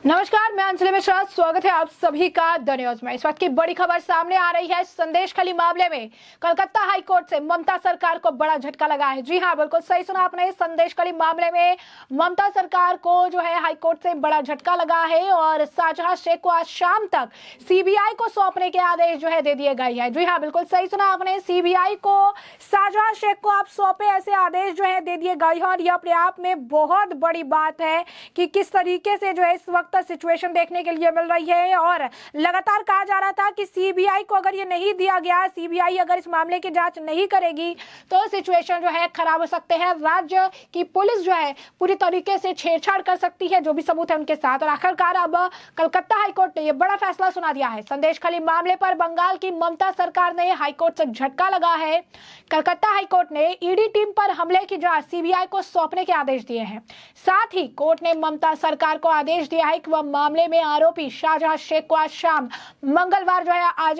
नमस्कार, मैं अंजलि मिश्रा। स्वागत है आप सभी का द न्यूज में। इस वक्त की बड़ी खबर सामने आ रही है। संदेशखाली मामले में कलकत्ता हाई कोर्ट से ममता सरकार को बड़ा झटका लगा है। जी हां, बिल्कुल सही सुना आपने। संदेशखाली मामले में ममता सरकार को जो है हाई कोर्ट से बड़ा झटका लगा है और शाहजहां शेख को आज शाम तक सीबीआई को सौंपने के आदेश जो है दे दिए गए हैं। जी हाँ, बिल्कुल सही सुना आपने। सीबीआई को शाहजहां शेख को आप सौंपे, ऐसे आदेश जो है दे दिए गए हैं और यह अपने आप में बहुत बड़ी बात है कि किस तरीके से जो है इस वक्त सिचुएशन देखने के लिए मिल रही है। और लगातार कहा जा रहा था कि सीबीआई को अगर ये नहीं दिया गया, सीबीआई अगर इस मामले की जांच नहीं करेगी तो सिचुएशन जो है खराब हो सकते हैं। राज्य की पुलिस जो है पूरी तरीके से छेड़छाड़ कर सकती है जो भी सबूत है उनके साथ। और आखिरकार अब कलकत्ता हाईकोर्ट ने यह बड़ा फैसला सुना दिया है। संदेशखाली मामले पर बंगाल की ममता सरकार ने हाईकोर्ट से झटका लगा है। कलकत्ता हाईकोर्ट ने ईडी टीम पर हमले की जांच सीबीआई को सौंपने के आदेश दिए हैं। साथ ही कोर्ट ने ममता सरकार को आदेश दिया है कि वह मामले में आरोपी शाहजहां शेख को आज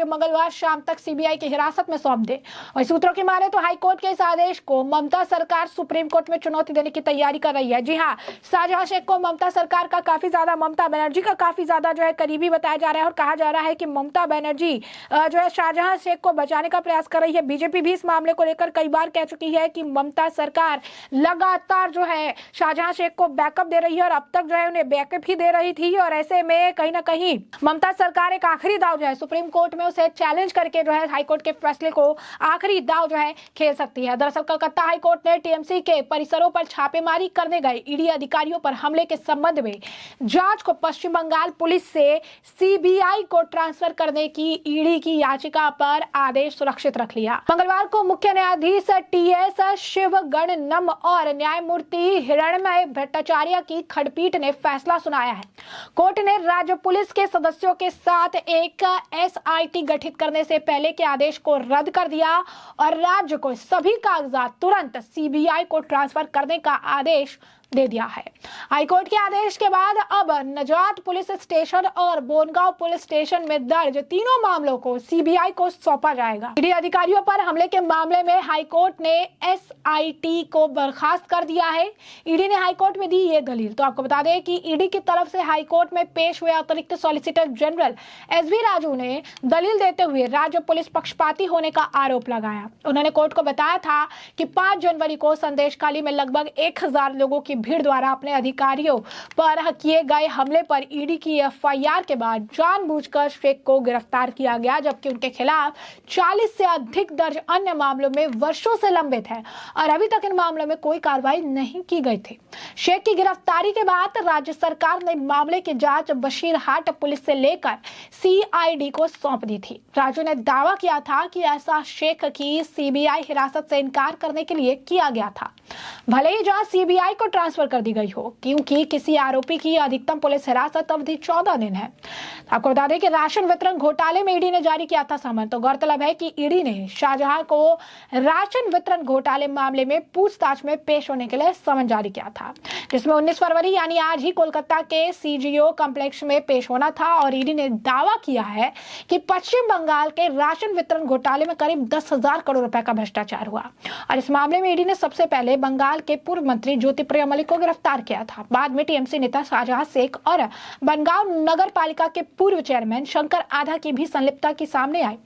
मंगलवार शाम तक सीबीआई की हिरासत में सौंप दे। और सूत्रों की माने तो हाईकोर्ट के इस आदेश को ममता सरकार सुप्रीम कोर्ट में चुनौती देने की तैयारी कर रही है। जी हाँ, शाहजहां शेख को ममता सरकार का ममता बनर्जी का काफी ज्यादा जो है करीबी बताया जा रहा है और कहा जा रहा है कि ममता बनर्जी जो है शाहजहां शेख को बचाने का प्रयास कर रही है। बीजेपी भी इस मामले को लेकर कई बार कह चुकी है कि ममता सरकार लगातार जो है शाहजहां शेख को बैकअप दे रही है और अब तक जो है उन्हें बैकअप ही दे रही थी। और ऐसे में कहीं ना कहीं ममता सरकार एक आखिरी दाव जो है सुप्रीम कोर्ट में उसे चैलेंज करके जो है हाईकोर्ट के फैसले को आखिरी दाव जो है खेल सकती है। दरअसल कलकत्ता हाईकोर्ट ने टीएमसी के परिसरों पर छापेमारी करने गए ईडी अधिकारियों पर हमले के संबंध में जांच को पश्चिम बंगाल पुलिस से सीबीआई को ट्रांसफर करने की ईडी की याचिका पर आदेश सुरक्षित रख लिया। मंगलवार को मुख्य न्यायाधीश टीएस शिवगणनम और न्यायमूर्ति हिरणमय भट्टाचार्य की खंडपीठ ने फैसला सुनाया है। कोर्ट ने राज्य पुलिस के सदस्यों के साथ एक एसआईटी गठित करने से पहले के आदेश को रद्द कर दिया और राज्य को सभी कागजात तुरंत सीबीआई को ट्रांसफर करने का आदेश दे दिया है। हाईकोर्ट के आदेश के बाद अब नजात पुलिस स्टेशन और बोनगांव पुलिस स्टेशन में दर्ज तीनों मामलों को सीबीआई को सौंपा जाएगा। ईडी अधिकारियों पर हमले के मामले में हाईकोर्ट ने एसआईटी को बर्खास्त कर दिया है। ईडी ने हाईकोर्ट में दी ये दलील। तो आपको बता दें कि ईडी की तरफ से हाईकोर्ट में पेश हुए अतिरिक्त सॉलिसिटर जनरल एसवी राजू ने दलील देते हुए राज्य पुलिस पक्षपाती होने का आरोप लगाया। उन्होंने कोर्ट को बताया था कि 5 जनवरी को संदेशखाली में लगभग 1000 लोगों की भीड़ द्वारा अपने अधिकारियों पर किए गए हमले पर ईडी की एफआईआर के बाद जानबूझकर शेख को गिरफ्तार किया गया, जबकि उनके खिलाफ 40 से अधिक दर्ज अन्य मामलों में वर्षों से लंबित है और अभी तक इन मामलों में कोई कार्रवाई नहीं की गई थी। शेख की गिरफ्तारी के बाद राज्य सरकार ने मामले की जांच बशीरहाट पुलिस से लेकर सीआईडी को सौंप दी थी। राजू ने दावा किया था कि ऐसा शेख की सीबीआई हिरासत से इनकार करने के लिए किया गया था, भले ही जहां सीबीआई को ट्रांसफर कर दी गई हो, क्योंकि किसी आरोपी की अधिकतम पुलिस हिरासत अवधि 14 दिन है। आपको बता दें कि राशन वितरण घोटाले में ईडी ने जारी किया था समन। तो गौरतलब है कि ईडी ने शाहजहां को राशन वितरण घोटाले मामले में पूछताछ में पेश होने के लिए समन जारी किया था, जिसमें 19 फरवरी यानी आज ही कोलकाता के सीजीओ कॉम्प्लेक्स में पेश होना था। और ईडी ने दावा किया है कि पश्चिम बंगाल के राशन वितरण घोटाले में करीब 10,000 करोड़ रुपए का भ्रष्टाचार हुआ। और इस मामले में ईडी ने सबसे पहले बंगाल के पूर्व मंत्री ज्योतिप्रिया मलिक को गिरफ्तार किया था। बाद में टीएमसी नेता शाहजहां शेख और बनगांव नगर पालिका के पूर्व चेयरमैन शंकर आधा की भी संलिप्तता की सामने आई।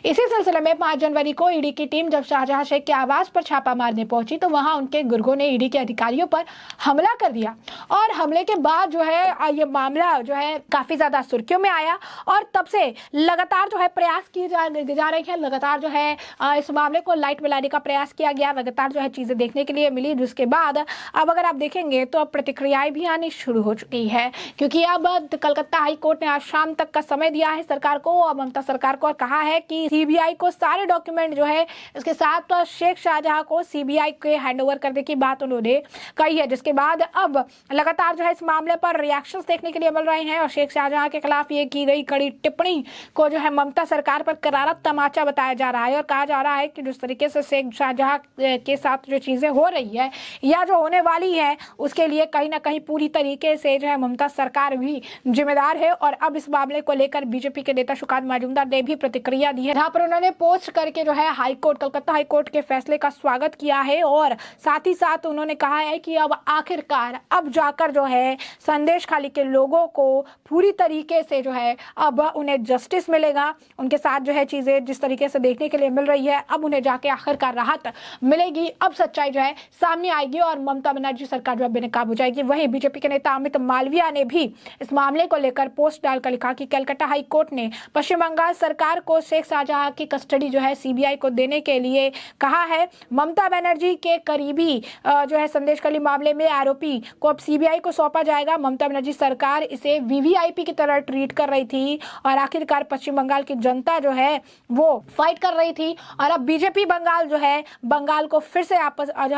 इसी सिलसिले में 5 जनवरी को ईडी की टीम जब शाहजहां शेख के आवास पर छापा मारने पहुंची तो वहां उनके गुर्गों ने ईडी के अधिकारियों पर हमला कर दिया। और हमले के बाद जो है ये मामला जो है काफी ज्यादा सुर्खियों में आया और तब से लगातार जो है प्रयास किए जा रहे हैं। लगातार जो है इस मामले को लाइट में लाने का प्रयास किया गया, लगातार जो है चीजें देखने के लिए मिली, जिसके बाद अब अगर आप देखेंगे तो अब प्रतिक्रियाएं भी आनी शुरू हो चुकी है, क्योंकि अब कलकत्ता हाई कोर्ट ने आज शाम तक का समय दिया है सरकार को और ममता सरकार को, और कहा है कि सीबीआई को सारे डॉक्यूमेंट जो है इसके साथ तो शेख शाहजहां को सीबीआई के हैंडओवर करने की बात उन्होंने कही है। जिसके बाद अब लगातार जो है इस मामले पर रिएक्शंस देखने के लिए मिल रहे हैं और शेख शाहजहां के खिलाफ ये की गई कड़ी टिप्पणी को जो है ममता सरकार पर करारा तमाचा बताया जा रहा है। और कहा जा रहा है कि जिस तरीके से शेख शाहजहां के साथ जो चीजें हो रही है या जो होने वाली है है उसके लिए कहीं ना कहीं पूरी तरीके से जो है ममता सरकार भी जिम्मेदार है। और अब इस मामले को लेकर बीजेपी के नेता सुकांत मजूमदार ने भी प्रतिक्रिया दी है, जहां पर उन्होंने पोस्ट करके जो है कलकत्ता हाईकोर्ट के फैसले का स्वागत किया है और साथ ही साथ उन्होंने कहा है कि अब आखिरकार अब जाकर जो है संदेशखाली के लोगों को पूरी तरीके से जो है अब उन्हें जस्टिस मिलेगा। उनके साथ जो है चीजें जिस तरीके से देखने के लिए मिल रही है, अब उन्हें जाके आखिरकार राहत मिलेगी, अब सच्चाई जो है सामने आएगी और ममता बनर्जी सरकार जो है बेनकाब हो जाएगी। वहीं बीजेपी के नेता अमित मालविया ने भी इस मामले को लेकर पोस्ट डालकर लिखा कि कलकत्ता हाई कोर्ट ने पश्चिम बंगाल सरकार को शेख शाहजहां की कस्टडी जो है सीबीआई को देने के लिए कहा है। ममता बनर्जी के करीबी जो है संदेशखाली मामले में आरोपी को अब सीबीआई को सौंपा जाएगा। ममता बनर्जी सरकार इसे वीवीआईपी की तरह ट्रीट कर रही थी और आखिरकार पश्चिम बंगाल की जनता जो है वो फाइट कर रही थी और अब बीजेपी बंगाल जो है बंगाल को फिर से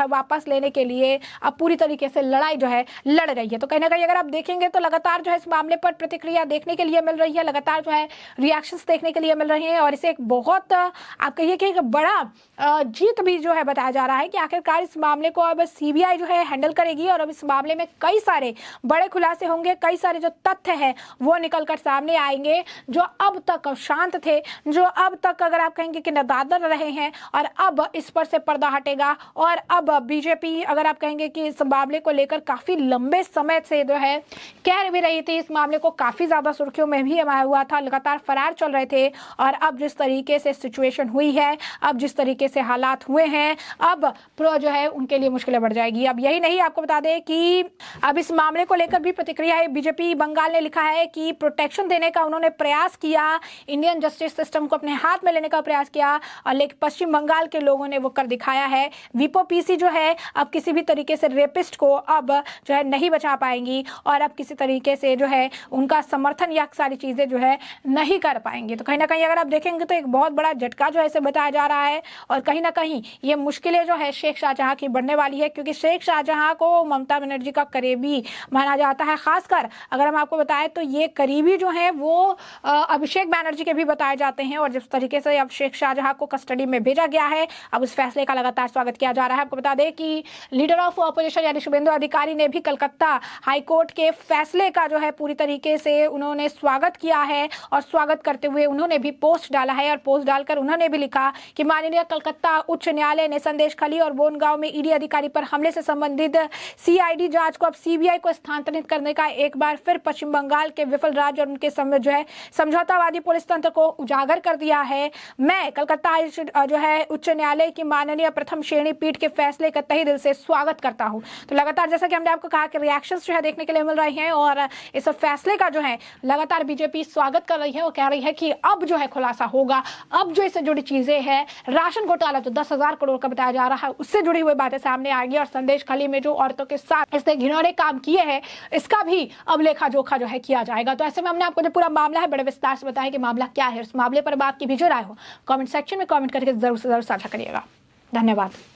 वापस लेने के लिए अब पूरी तरीके से लड़ाई जो है लड़ रही है। तो कहीं ना कहीं अगर आप देखेंगे तो लगातार जो है इस मामले पर प्रतिक्रिया देखने के लिए मिल रही है, लगातार जो है रिएक्शंस देखने के लिए मिल रहे हैं और इसे एक बहुत आप कहिए कि एक बड़ा जीत भी जो है बताया जा रहा है कि आखिरकार इस मामले को अब सीबीआई जो है हैंडल करेगी और अब इस मामले में कई सारे बड़े खुलासे होंगे, कई सारे जो तथ्य हैं वो निकलकर सामने आएंगे जो अब तक शांत थे, जो अब तक अगर आप कहेंगे कि नदारद रहे हैं और अब इस पर से पर्दा हटेगा। और अब बीजेपी अगर आप कहेंगे कि इस मामले को लेकर काफी लंबे समय से जो है कह भी रही थी, इस मामले को काफी ज्यादा सुर्खियों में भी आया हुआ था, लगातार फरार चल रहे थे और अब जिस तरीके से सिचुएशन हुई है, अब जिस तरीके से हालात हुए हैं, अब प्रो जो है उनके लिए मुश्किलें बढ़ जाएगी। अब यही नहीं, आपको बता दें कि अब इस मामले को लेकर भी प्रतिक्रिया है। बीजेपी बंगाल ने लिखा है कि प्रोटेक्शन देने का उन्होंने प्रयास किया, इंडियन जस्टिस सिस्टम को अपने हाथ में लेने का प्रयास किया और लेकिन पश्चिम बंगाल के लोगों ने वो कर दिखाया है। विपो पीसी जो है अब किसी भी तरीके से रेपिस्ट को अब जो है नहीं बचा पाएंगी और अब किसी तरीके से जो है उनका समर्थन या सारी चीजें जो है नहीं कर पाएंगे। तो कहीं ना कहीं अगर आप देखेंगे तो एक बहुत बड़ा झटका जो है इसे बताया जा रहा है और कहीं ना कहीं ये मुश्किलें जो है शेख शाहजहां की बढ़ने वाली है, क्योंकि शेख शाहजहां को ममता बनर्जी का करीबी माना जाता है। खासकर अगर हम आपको बताएं तो ये करीबी जो है वो अभिषेक बैनर्जी के भी बताए जाते हैं और जिस तरीके से अब शेख शाहजहां को कस्टडी में भेजा गया है, अब उस फैसले का लगातार स्वागत किया जा रहा है। आपको बता दें कि लीडर ऑफ अपोजिशन यानी शुभेंदु अधिकारी ने भी कलकत्ता हाईकोर्ट के फैसले का जो है पूरी तरीके से उन्होंने स्वागत किया है और स्वागत करते हुए उन्होंने भी पोस्ट डाला है और पोस्ट डालकर उन्होंने भी लिखा कि माननीय कलकत्ता उच्च न्यायालय ने संदेशखाली और बोनगांव में ईडी अधिकारी पर हमले से संबंधित सीआईडी जांच को अब सीबीआई को स्थानांतरित करने का एक बार फिर पश्चिम बंगाल के विफल राज्य और उनके जो है समझौतावादी पुलिस तंत्र को उजागर कर दिया है। मैं कलकत्ता जो है उच्च न्यायालय की माननीय प्रथम श्रेणी पीठ के फैसले का तहे दिल से स्वागत करता हूं। तो लगातार जैसा कि हमने आपको कहा कि रिएक्शंस जो है देखने के लिए मिल रहे हैं और इस फैसले का जो है लगातार बीजेपी स्वागत कर रही है और कह रही है कि अब जो है खुलासा होगा, अब जो इससे जुड़ी चीजें हैं, राशन घोटाला जो 10,000 करोड़ का बताया जा रहा है उससे जुड़ी हुई बातें सामने आएगी और संदेशखाली में जो औरतों के साथ इसने घिनौने काम किए हैं इसका भी अब लेखा जोखा जो है किया जाएगा। तो ऐसे में हमने आपको जो पूरा मामला है बड़े विस्तार से बताया कि मामला क्या है, उस मामले पर बात की भी जो राय हो कमेंट सेक्शन में कमेंट करके जरूर से जरूर साझा करिएगा। धन्यवाद।